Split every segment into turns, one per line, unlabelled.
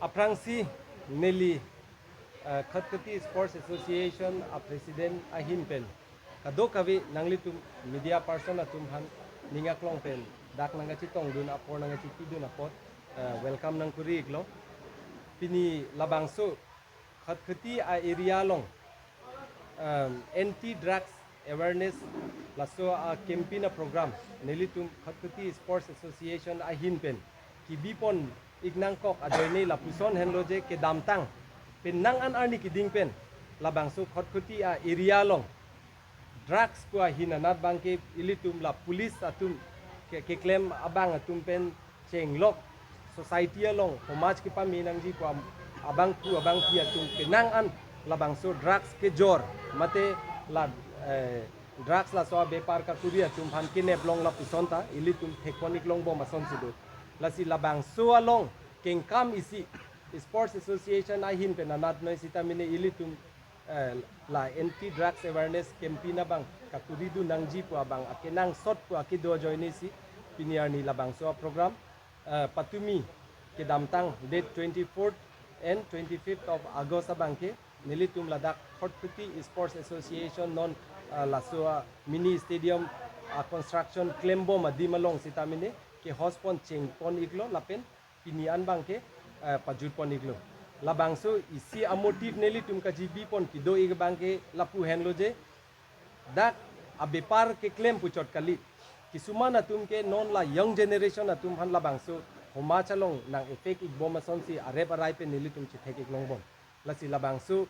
Aprangsi Nelly Khatkati Sports Association a President Ahin Pen Kadokavi Nanglitum media person atum han ningaklong pen dak nangachi tong dun apor nangachi tidun apot welcome nang kuri iglo pini labangso Khatkati a area long anti drugs awareness laso a campaign program Nelitum Khatkati Sports Association Ahin Pen kibipon ignangkok ajoini lapuson henloje ke damtang pen nang an arni kiding pen labangso Khatkati a area long drugs ko hinanat bangke ilitum la police atum ke claim abang atum pen chenglok society along homaj ki paminang ji ko abang ku abang pi atum penang an labangso drugs ke jor mate la drugs la so bepar ka kuria tum han kine blong la pusonta ilitum tekwanik long bom ason sido lasi labangso along kengkam isi sports association ahin penanat noi sitamine ilitum la anti drugs awareness campaign bang kakuridu nangji po abang akenang sot po akido join si piniarni labang so program patumi ke damtang date 24th and 25th of August abangke nilitum ladak Khatkati Sports Association non lasua mini stadium construction klembo madimalong sitamine ke hospon chengpon iglo lapen pinian bangke pajutpon iglo labangso isi amotif neli tum ka jibi pon kido ig bangke lapu henlo je dak abepar ke claim puchot kali kisumana tum ke non la young generation atum han labangso homa chalong nang effect ig bom son si arep arai pe neli tum chithek ig long bom lasi labangso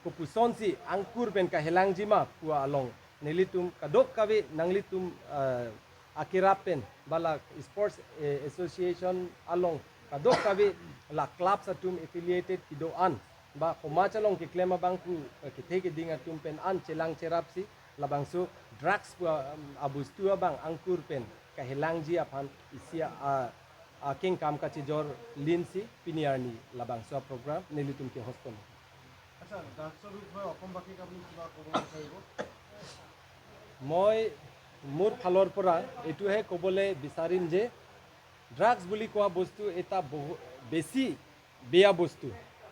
kupuson si angkur pen ka helang jima puwa along neli tum kadok kawe nangli tum akirapen bala sports association along kadok kawe la clubs atum affiliated kidoan ba komachalong ki klema bangku ki theke dinga tum pen an chelang cherapsi labangso drugs abustua bang angkur pen ka helangji apan isia a king kam ka chijor linsi piniarni labangso program nelitum ke hoston
আচ্ছা ড্ৰাগছৰ বিষয়ে অসমবাসীক আপুনি কিবা ক'ব বিচাৰিব
মই মোৰ ফালৰ পৰা এটোহে ক'বলৈ বিচাৰিম যে ড্ৰাগছ বুলি কোৱা বস্তু এটা বহু বেছি বেয়া বস্তু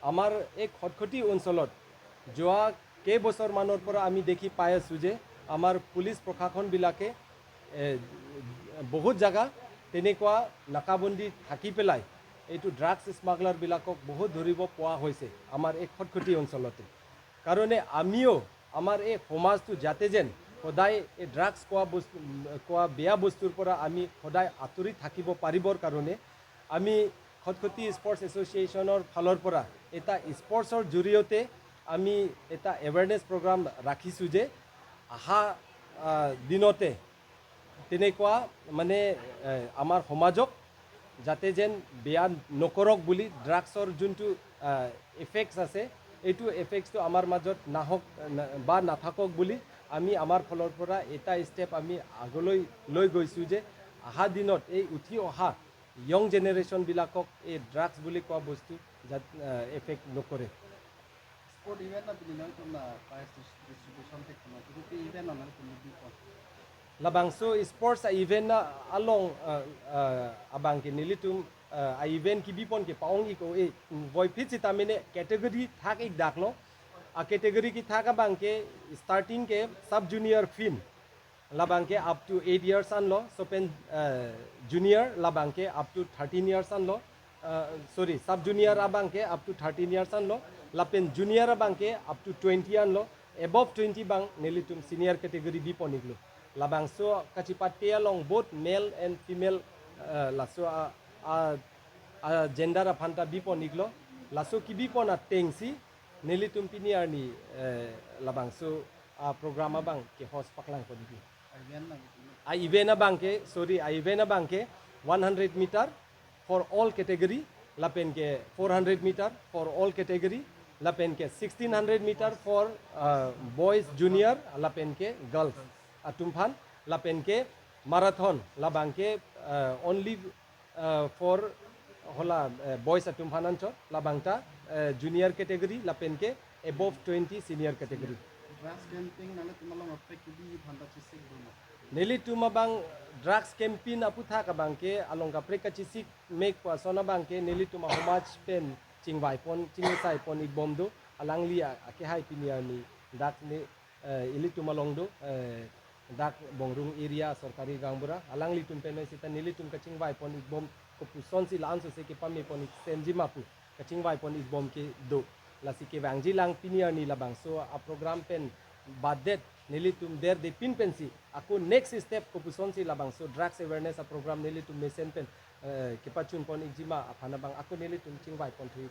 আমাৰ এই খটখটি অঞ্চলত যোৱা কেইবছৰমানৰ পৰা আমি দেখি পাই আছোঁ যে আমাৰ পুলিচ প্ৰশাসনবিলাকে বহুত জাগা তেনেকুৱা নাকাবন্দী থাকি পেলাই এইটো ড্ৰাগছ স্মাগলাৰবিলাকক বহুত ধৰিব পোৱা হৈছে আমাৰ এই খটখটি অঞ্চলতে কাৰণে আমিও আমাৰ এই সমাজটো যাতে যেন সদায় এই ড্ৰাগছ কোৱা বেয়া বস্তুৰ পৰা আমি সদায় আঁতৰি থাকিব পাৰিবৰ কাৰণে আমি খটখটি স্পৰ্টছ এছ'চিয়েশ্যনৰ ফালৰ পৰা এটা স্পৰ্টছৰ জৰিয়তে আমি এটা এৱাৰনেছ প্ৰগ্ৰাম ৰাখিছোঁ যে অহা দিনতে তেনেকুৱা মানে আমাৰ সমাজক যাতে যেন বেয়া নকৰক বুলি ড্ৰাগছৰ যোনটো এফেক্টছ আছে এইটো এফেক্টছটো আমাৰ মাজত নাহক বা নাথাকক বুলি আমি আমাৰ ফালৰ পৰা এটা ষ্টেপ আমি আগলৈ লৈ গৈছোঁ যে অহা দিনত এই উঠি অহা ইয়ং জেনেৰেশ্যনবিলাকক এই ড্ৰাগছ বুলি কোৱা বস্তু এফেক্ট নকৰে
sport event na pininoy kung na price distribution technology kung event na lang kung hindi po
labangso sports a event na along abang ke nilitum a event ki bipon ke paong iko e voi fit sitamine category thak ik daklo a category ki thaka bang ke starting ke sub junior fin labang ke up to 8 years an lo so pen junior labang ke up to 13 years an lo sorry sub junior abang ke up to 13 years an lo lapen junior abang ke up to 20 an lo above 20 bang nilitum senior category bipon iglo labangso kacipatia long both male and female laso gender apanta bipon iglo laso ki bipon atengsi nelitum piniarni labangso program abang ke host paklang ko digi
event na
a event abang ke sorry a event abang ke 100 meter for all category lapen ke 400 meter for all category lapen ke 1600 meter for boys junior lapen ke girls atumpan lapen ke marathon labang ke only for hola boys atumpan ancho labangta junior category lapen ke above 20 senior category
drugs camping na lang tumalong effect hindi handa chisig doon
neli tuma bang drugs campaign aputha ka bangke along ka preka chisik make pa sona bangke neli tuma homage pen chingwai pon chingisai pon ibom do alang li ake hai pinia ni dak ni ili tuma longdo dak bongrung area sorkari gangbura alang li tum pen sita neli tum ka chingwai pon ibom ko puson si lan so se ke pami pon senjima pu ka chingwai pon ibom ke do la si ke wangji lang pinia ni labang so a program pen badet nilitum der de pin pensi aku next step ko puson si labang so drugs awareness a program nilitum mesen pen kipachun pon ijima apana bang aku nilitum chingwai pon thui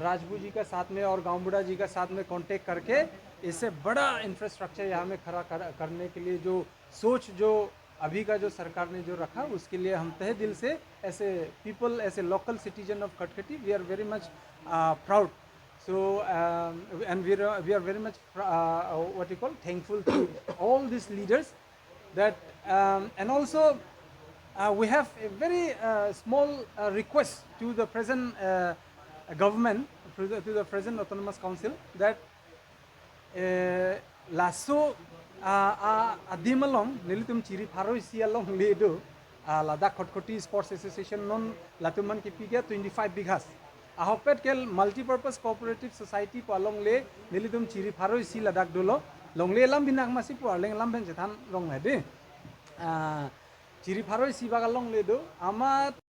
राजबू जी का साथ में और गांव बुढ़ा जी का साथ में contact करके इससे बड़ा इंफ्रास्ट्रक्चर यहाँ में खड़ा करने के लिए जो सोच जो अभी का जो सरकार ने जो रखा उसके लिए हम तहे दिल से ऐसे पीपल ऐसे local citizen of Khatkhati we are very much proud so and we are very much what you call thankful to all these leaders that and also we have a very small request to the present government to the present autonomous council that lasso adimalong nilitum chiri pharo sialong ledo Ladakh Khotkhoti Sports Association non latuman ki piga 25 bighas ahopet kel multi-purpose cooperative society po along le nilidum chiri pharo si Ladakh dolo long le lam binak masi po leng lam ben jethan long hede chiri pharo si bagalong le do ama